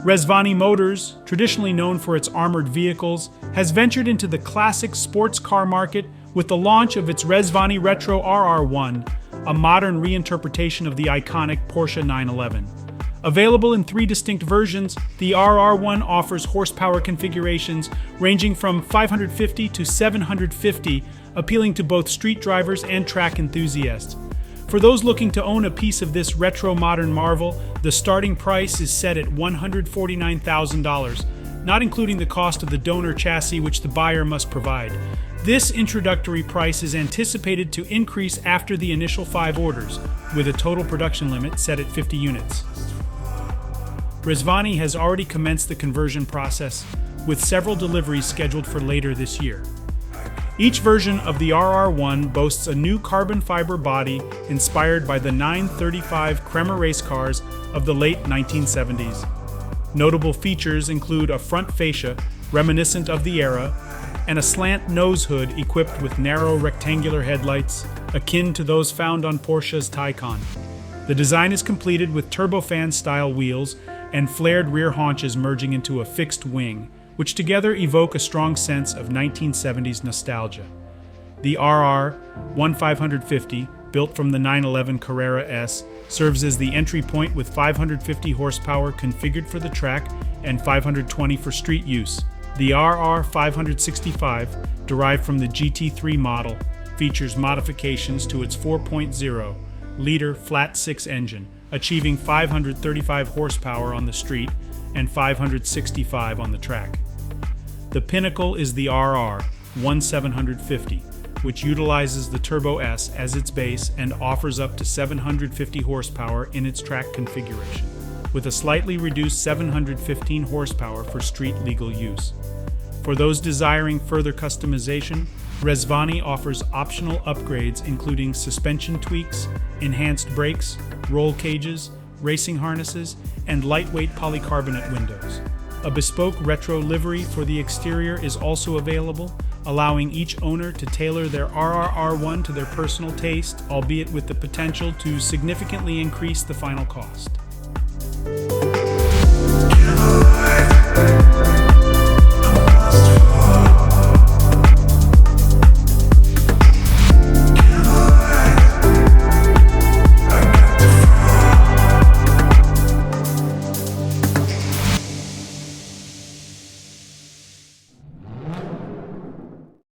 Rezvani Motors, traditionally known for its armored vehicles, has ventured into the classic sports car market with the launch of its Rezvani Retro RR1, a modern reinterpretation of the iconic Porsche 911. Available in 3 distinct versions, the RR1 offers horsepower configurations ranging from 550 to 750, appealing to both street drivers and track enthusiasts. For those looking to own a piece of this retro modern marvel, the starting price is set at $149,000, not including the cost of the donor chassis which the buyer must provide. This introductory price is anticipated to increase after the initial 5 orders, with a total production limit set at 50 units. Rezvani has already commenced the conversion process, with several deliveries scheduled for later this year. Each version of the RR1 boasts a new carbon fiber body inspired by the 935 Kremer race cars of the late 1970s. Notable features include a front fascia, reminiscent of the era, and a slant nose hood equipped with narrow rectangular headlights, akin to those found on Porsche's Taycan. The design is completed with turbofan-style wheels and flared rear haunches merging into a fixed wing, which together evoke a strong sense of 1970s nostalgia. The RR1550, built from the 911 Carrera S, serves as the entry point with 550 horsepower configured for the track and 520 for street use. The RR565, derived from the GT3 model, features modifications to its 4.0-liter flat-six engine, achieving 535 horsepower on the street and 565 on the track. The pinnacle is the RR1750, which utilizes the Turbo S as its base and offers up to 750 horsepower in its track configuration, with a slightly reduced 715 horsepower for street legal use. For those desiring further customization, Rezvani offers optional upgrades including suspension tweaks, enhanced brakes, roll cages, racing harnesses, and lightweight polycarbonate windows. A bespoke retro livery for the exterior is also available, allowing each owner to tailor their RR1 to their personal taste, albeit with the potential to significantly increase the final cost.